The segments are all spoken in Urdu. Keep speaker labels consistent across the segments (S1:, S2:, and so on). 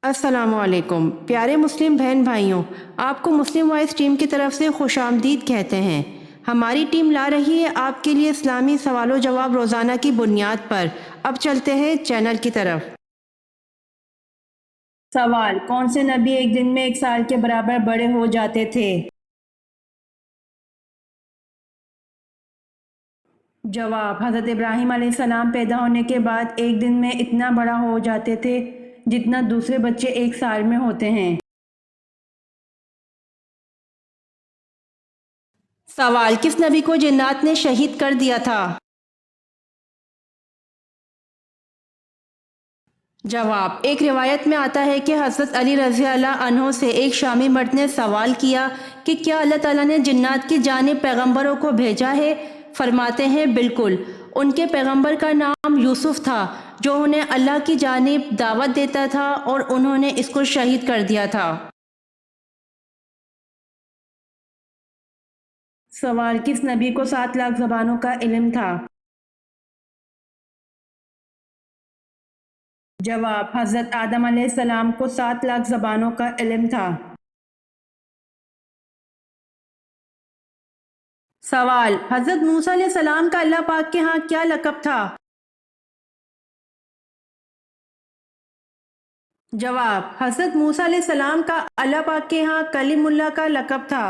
S1: السلام علیکم پیارے مسلم بہن بھائیوں، آپ کو مسلم وائس ٹیم کی طرف سے خوش آمدید کہتے ہیں۔ ہماری ٹیم لا رہی ہے آپ کے لیے اسلامی سوال و جواب روزانہ کی بنیاد پر۔ اب چلتے ہیں چینل کی طرف۔
S2: سوال: کون سے نبی ایک دن میں 1 سال کے برابر بڑے ہو جاتے تھے؟ جواب: حضرت ابراہیم علیہ السلام پیدا ہونے کے بعد ایک دن میں اتنا بڑا ہو جاتے تھے جتنا دوسرے بچے 1 سال میں ہوتے ہیں۔
S1: سوال: کس نبی کو جنات نے شہید کر دیا تھا؟ جواب: ایک روایت میں آتا ہے کہ حضرت علی رضی اللہ عنہ سے ایک شامی مرد نے سوال کیا کہ کیا اللہ تعالیٰ نے جنات کی جانب پیغمبروں کو بھیجا ہے؟ فرماتے ہیں بالکل۔ ان کے پیغمبر کا نام یوسف تھا جو انہیں اللہ کی جانب دعوت دیتا تھا اور انہوں نے اس کو شہید کر دیا تھا۔
S2: سوال: کس نبی کو 7 لاکھ زبانوں کا علم تھا؟ جواب: حضرت آدم علیہ السلام کو 7 لاکھ زبانوں کا علم تھا۔
S1: سوال: حضرت موسیٰ علیہ السلام کا اللہ پاک کے ہاں کیا لقب تھا؟ جواب: حضرت موسیٰ علیہ السلام کا اللہ پاک کے ہاں کلیم اللہ کا لقب تھا۔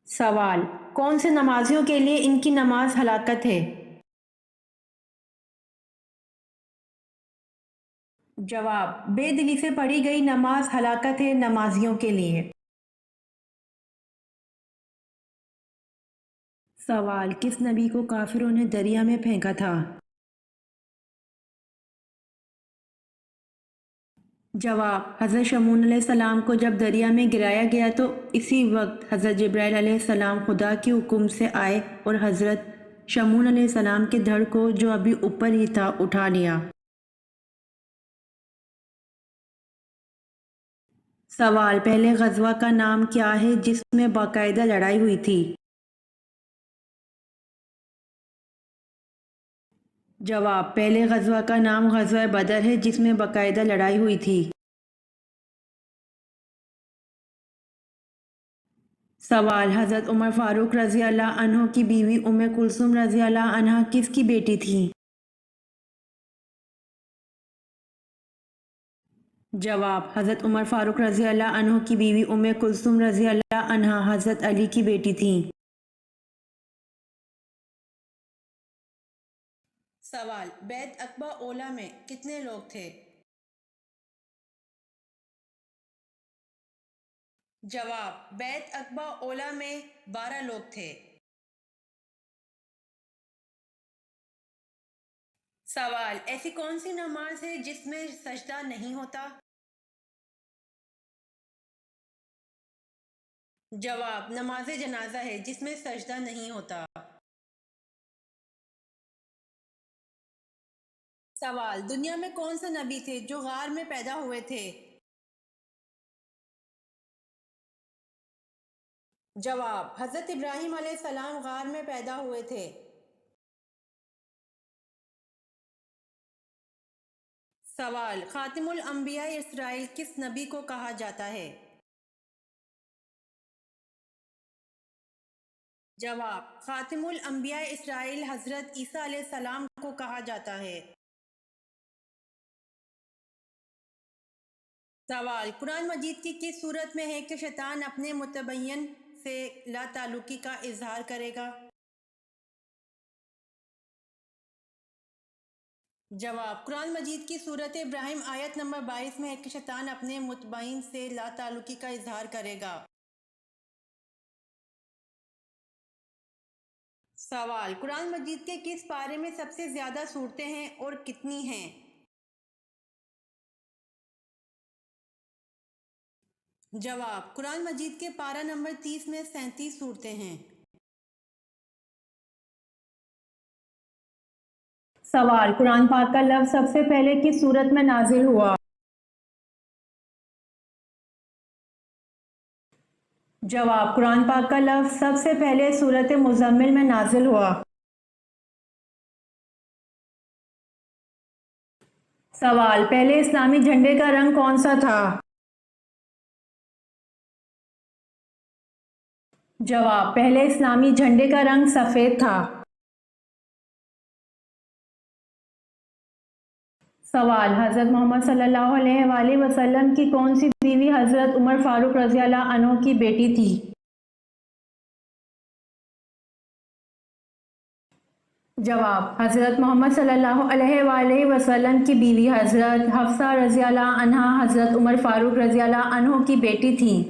S1: سوال: کون سے نمازیوں کے لیے ان کی نماز ہلاکت ہے؟ جواب: بے دلی سے پڑھی گئی نماز ہلاکت ہے نمازیوں کے لیے۔
S2: سوال: کس نبی کو کافروں نے دریا میں پھینکا تھا؟
S1: جواب: حضرت شمعون علیہ السلام کو جب دریا میں گرایا گیا تو اسی وقت حضرت جبرائیل علیہ السلام خدا کے حکم سے آئے اور حضرت شمعون علیہ السلام کے دھڑ کو جو ابھی اوپر ہی تھا اٹھا لیا۔ سوال: پہلے غزوہ کا نام کیا ہے جس میں باقاعدہ لڑائی ہوئی تھی؟ جواب: پہلے غزوہ کا نام غزوہ بدر ہے جس میں باقاعدہ لڑائی ہوئی تھی۔ سوال: حضرت عمر فاروق رضی اللہ عنہ کی بیوی ام کلثوم رضی اللہ عنہا کس کی بیٹی تھیں؟ جواب: حضرت عمر فاروق رضی اللہ عنہ کی بیوی ام کلثوم رضی اللہ عنہا حضرت علی کی بیٹی تھیں۔ سوال: بیعت عقبہ اولیٰ میں کتنے لوگ تھے؟ جواب: بیعت عقبہ اولیٰ میں 12 لوگ تھے۔ سوال: ایسی کون سی نماز ہے جس میں سجدہ نہیں ہوتا؟ جواب: نماز جنازہ ہے جس میں سجدہ نہیں ہوتا۔ سوال: دنیا میں کون سے نبی تھے جو غار میں پیدا ہوئے تھے؟ جواب: حضرت ابراہیم علیہ السلام غار میں پیدا ہوئے تھے۔ سوال: خاتم الانبیاء اسرائیل کس نبی کو کہا جاتا ہے؟ جواب: خاتم الانبیاء اسرائیل حضرت عیسیٰ علیہ السلام کو کہا جاتا ہے۔ سوال: قرآن مجید کی کس صورت میں ہے کہ شیطان اپنے متبین سے لا تعلقی کا اظہار کرے گا؟ جواب: قرآن مجید کی سورۃ ابراہیم آیت نمبر 22 میں ہے کہ شیطان اپنے متبین سے لا تعلقی کا اظہار کرے گا۔ سوال: قرآن مجید کے کس پارے میں سب سے زیادہ صورتیں ہیں اور کتنی ہیں؟ جواب: قرآن مجید کے پارہ نمبر 30 میں 37 صورتیں ہیں۔
S2: سوال: قرآن پاک کا لفظ سب سے پہلے کس صورت میں نازل ہوا؟
S1: جواب: قرآن پاک کا لفظ سب سے پہلے سورۃ مزمل میں نازل ہوا۔
S2: سوال، پہلے اسلامی جھنڈے کا رنگ کون سا تھا؟ جواب، پہلے اسلامی جھنڈے کا رنگ سفید تھا۔ سوال، حضرت محمد صلی اللہ علیہ وآلہ وسلم کی کون سی بیوی حضرت عمر فاروق رضی اللہ عنہ کی بیٹی تھی؟ جواب، حضرت محمد صلی اللہ علیہ وآلہ وسلم کی بیوی حضرت حفصہ رضی اللہ عنہا حضرت عمر فاروق رضی اللہ عنہ کی بیٹی تھیں۔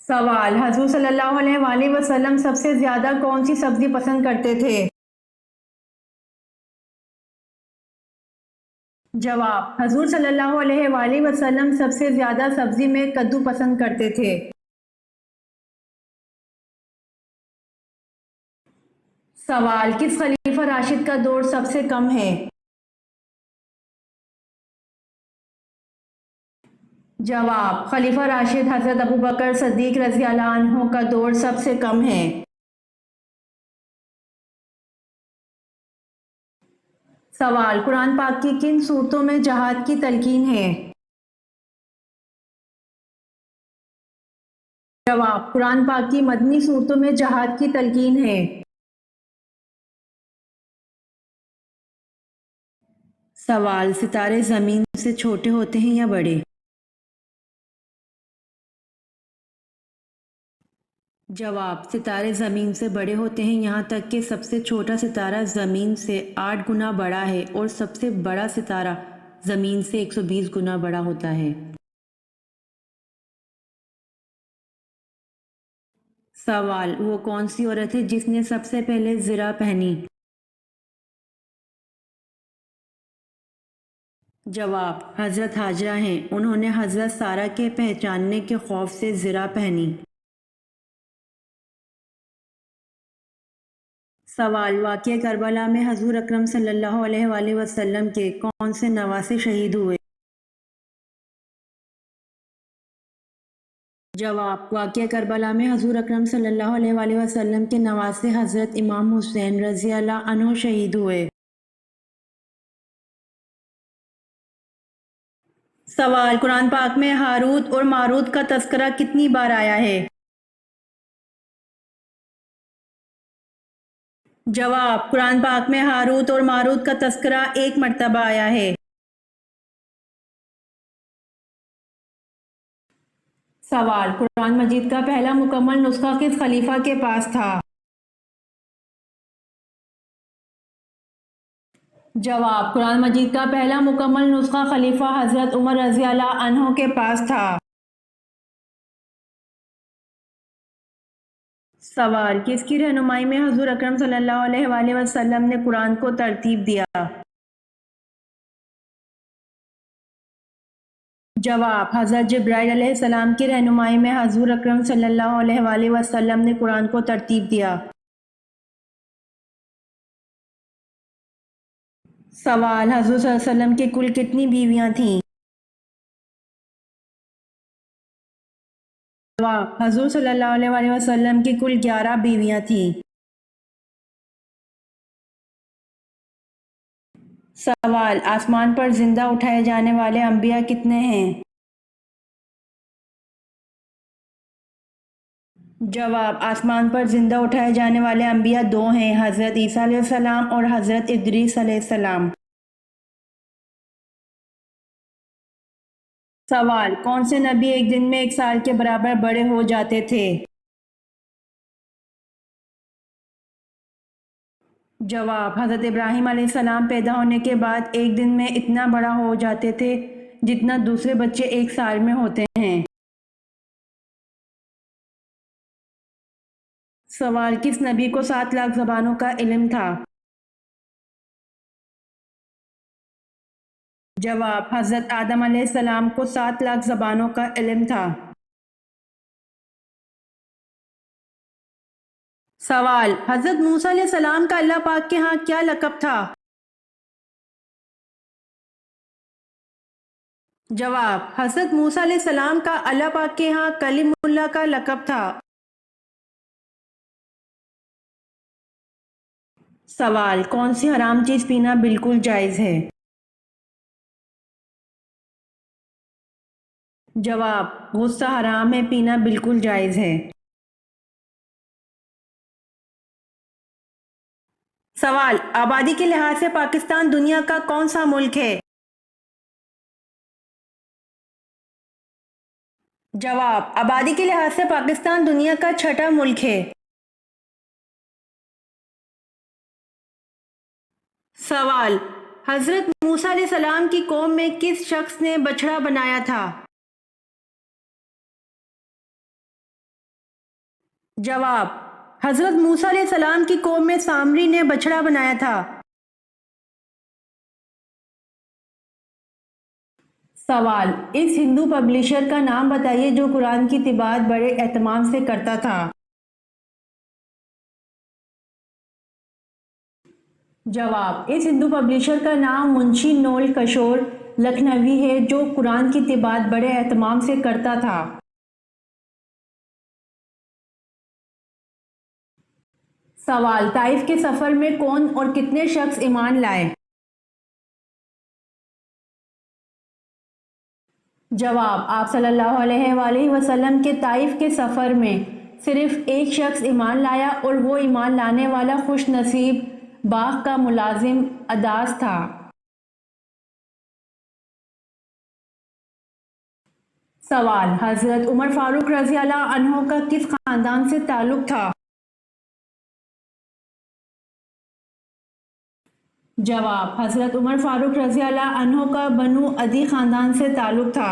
S2: سوال، حضور صلی اللہ علیہ وآلہ وسلم سب سے زیادہ کون سی سبزی پسند کرتے تھے؟ جواب، حضور صلی اللہ علیہ وآلہ وسلم سب سے زیادہ سبزی میں کدو پسند کرتے تھے۔ سوال، کس خلیفہ راشد کا دور سب سے کم ہے؟ جواب، خلیفہ راشد حضرت ابوبکر صدیق رضی اللہ عنہ کا دور سب سے کم ہے۔ سوال، قرآن پاک کی کن صورتوں میں جہاد کی تلقین ہے؟ جواب، قرآن پاک کی مدنی صورتوں میں جہاد کی تلقین ہے۔ سوال، ستارے زمین سے چھوٹے ہوتے ہیں یا بڑے؟ جواب، ستارے زمین سے بڑے ہوتے ہیں یہاں تک کہ سب سے چھوٹا ستارہ زمین سے 8 گنا بڑا ہے اور سب سے بڑا ستارہ زمین سے 120 گنا بڑا ہوتا ہے۔ سوال، وہ کون سی عورت ہے جس نے سب سے پہلے زرہ پہنی؟ جواب، حضرت حاجرہ ہیں، انہوں نے حضرت سارہ کے پہچاننے کے خوف سے زرہ پہنی۔ سوال، واقعہ کربلا میں حضور اکرم صلی اللہ علیہ وآلہ وسلم کے کون سے نواسے شہید ہوئے؟ جواب، واقعہ کربلا میں حضور اکرم صلی اللہ علیہ وآلہ وسلم کے نواسے حضرت امام حسین رضی اللہ عنہ شہید ہوئے۔ سوال، قرآن پاک میں ہاروت اور ماروت کا تذکرہ کتنی بار آیا ہے؟ جواب، قرآن پاک میں ہاروت اور ماروت کا تذکرہ 1 مرتبہ آیا ہے۔ سوال، قرآن مجید کا پہلا مکمل نسخہ کس خلیفہ کے پاس تھا؟ جواب، قرآن مجید کا پہلا مکمل نسخہ خلیفہ حضرت عمر رضی اللہ عنہ کے پاس تھا۔ سوال، کس کی رہنمائی میں حضور اکرم صلی اللہ علیہ وآلہ وسلم نے قرآن کو ترتیب دیا؟ جواب، حضرت جبرائیل علیہ السلام کی رہنمائی میں حضور اکرم صلی اللہ علیہ وآلہ وسلم نے قرآن کو ترتیب دیا۔ سوال، حضور صلی اللہ علیہ وسلم کی کل کتنی بیویاں تھیں؟ جواب، حضور صلی اللہ علیہ وآلہ وسلم کی کل 11 بیویاں تھیں۔ سوال، آسمان پر زندہ اٹھائے جانے والے انبیاء کتنے ہیں؟ جواب، آسمان پر زندہ اٹھائے جانے والے انبیاء 2 ہیں، حضرت عیسیٰ علیہ السلام اور حضرت ادریس علیہ السلام۔ سوال، کون سے نبی ایک دن میں 1 سال کے برابر بڑے ہو جاتے تھے؟ جواب، حضرت ابراہیم علیہ السلام پیدا ہونے کے بعد ایک دن میں اتنا بڑا ہو جاتے تھے جتنا دوسرے بچے 1 سال میں ہوتے ہیں۔ سوال، کس نبی کو 7 لاکھ زبانوں کا علم تھا؟ جواب، حضرت آدم علیہ السلام کو 7 لاکھ زبانوں کا علم تھا۔ سوال، حضرت موسیٰ علیہ السلام کا اللہ پاک کے ہاں کیا لقب تھا؟ جواب، حضرت موسیٰ علیہ السلام کا اللہ پاک کے ہاں کلیم اللہ کا لقب تھا۔ سوال، کون سی حرام چیز پینا بالکل جائز ہے؟ جواب، غصہ حرام ہے، پینا بالکل جائز ہے۔ سوال، آبادی کے لحاظ سے پاکستان دنیا کا کون سا ملک ہے؟ جواب، آبادی کے لحاظ سے پاکستان دنیا کا چھٹا ملک ہے۔ سوال، حضرت موسیٰ علیہ السلام کی قوم میں کس شخص نے بچڑا بنایا تھا؟ جواب، حضرت موسیٰ علیہ السلام کی قوم میں سامری نے بچڑا بنایا تھا۔ سوال، اس ہندو پبلشر کا نام بتائیے جو قرآن کی طباعت بڑے اہتمام سے کرتا تھا۔ جواب، اس ہندو پبلشر کا نام منشی نول کشور لکھنوی ہے جو قرآن کی طباعت بڑے اہتمام سے کرتا تھا۔ سوال، طائف کے سفر میں کون اور کتنے شخص ایمان لائے؟ جواب، آپ صلی اللہ علیہ وآلہ وسلم کے طائف کے سفر میں صرف ایک شخص ایمان لایا اور وہ ایمان لانے والا خوش نصیب باغ کا ملازم عداس تھا۔ سوال، حضرت عمر فاروق رضی اللہ عنہ کا کس خاندان سے تعلق تھا؟ جواب، حضرت عمر فاروق رضی اللہ عنہ کا بنو عدی خاندان سے تعلق تھا۔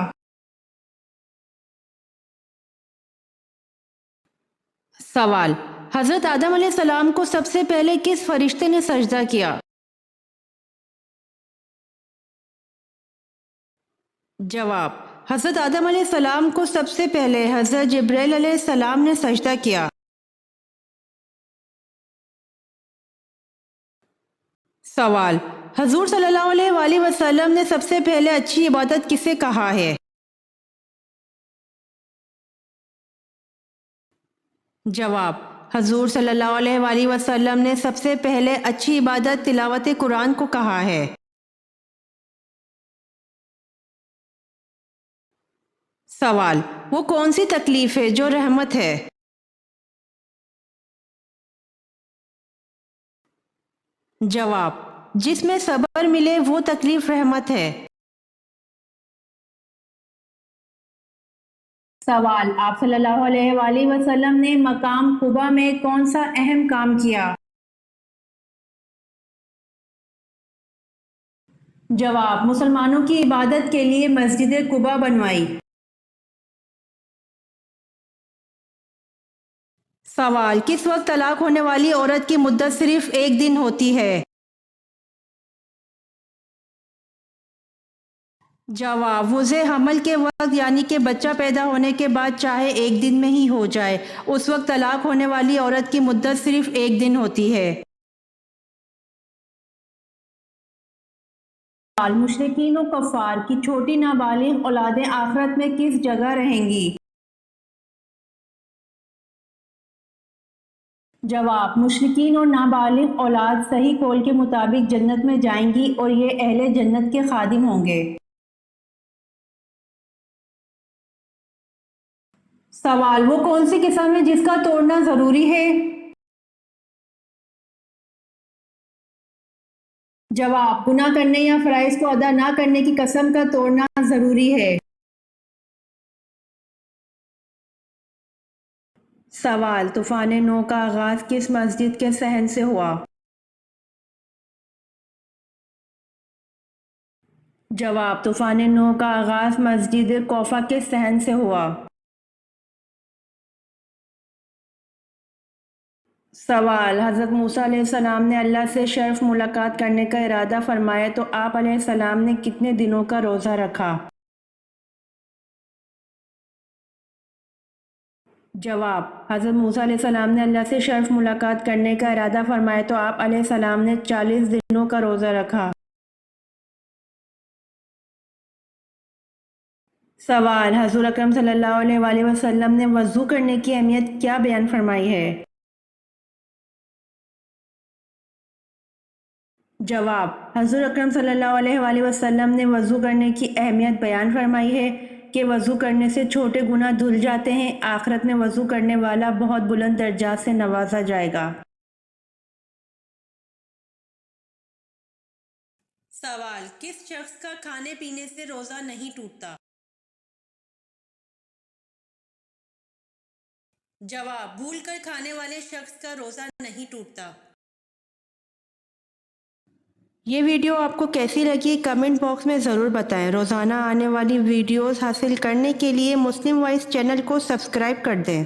S2: سوال، حضرت آدم علیہ السلام کو سب سے پہلے کس فرشتے نے سجدہ کیا؟ جواب، حضرت آدم علیہ السلام کو سب سے پہلے حضرت جبرائیل علیہ السلام نے سجدہ کیا۔ سوال، حضور صلی اللہ علیہ وآلہ وسلم نے سب سے پہلے اچھی عبادت کسے کہا ہے؟ جواب، حضور صلی اللہ علیہ وآلہ وسلم نے سب سے پہلے اچھی عبادت تلاوت قرآن کو کہا ہے۔ سوال، وہ کون سی تکلیف ہے جو رحمت ہے؟ جواب، جس میں صبر ملے وہ تکلیف رحمت ہے۔ سوال، آپ صلی اللہ علیہ وآلہ وسلم نے مقام قبا میں کون سا اہم کام کیا؟ جواب، مسلمانوں کی عبادت کے لیے مسجد قبا بنوائی۔ سوال، کس وقت طلاق ہونے والی عورت کی مدت صرف ایک دن ہوتی ہے؟ جواب، وضع حمل کے وقت یعنی کہ بچہ پیدا ہونے کے بعد چاہے ایک دن میں ہی ہو جائے اس وقت طلاق ہونے والی عورت کی مدت صرف ایک دن ہوتی ہے۔ سوال، مشرکین و کفار کی چھوٹی نابالغ اولادیں آخرت میں کس جگہ رہیں گی؟ جواب، مشرکین اور نابالغ اولاد صحیح قول کے مطابق جنت میں جائیں گی اور یہ اہل جنت کے خادم ہوں گے۔ سوال، وہ کون سی قسم ہے جس کا توڑنا ضروری ہے؟ جواب، گناہ کرنے یا فرائض کو ادا نہ کرنے کی قسم کا توڑنا ضروری ہے۔ سوال، طوفان نو کا آغاز کس مسجد کے صحن سے ہوا؟ جواب، طوفان نو کا آغاز مسجد کوفہ کے صحن سے ہوا۔ سوال، حضرت موسیٰ علیہ السلام نے اللہ سے شرف ملاقات کرنے کا ارادہ فرمایا تو آپ علیہ السلام نے کتنے دنوں کا روزہ رکھا؟ جواب، حضرت موسیٰ علیہ السلام نے اللہ سے شرف ملاقات کرنے کا ارادہ فرمایا تو آپ علیہ السلام نے 40 دنوں کا روزہ رکھا۔ سوال، حضور اکرم صلی اللہ علیہ وآلہ وسلم نے وضو کرنے کی اہمیت کیا بیان فرمائی ہے؟ جواب: حضور اکرم صلی اللہ علیہ وآلہ وسلم نے وضو کرنے کی اہمیت بیان فرمائی ہے کہ وضو کرنے سے چھوٹے گناہ دھل جاتے ہیں، آخرت میں وضو کرنے والا بہت بلند درجات سے نوازا جائے گا۔
S1: سوال: کس شخص کا کھانے پینے سے روزہ نہیں ٹوٹتا؟ جواب: بھول کر کھانے والے شخص کا روزہ نہیں ٹوٹتا۔ یہ ویڈیو آپ کو کیسی لگی کمنٹ باکس میں ضرور بتائیں۔ روزانہ آنے والی ویڈیوز حاصل کرنے کے لیے مسلم وائس چینل کو سبسکرائب کر دیں۔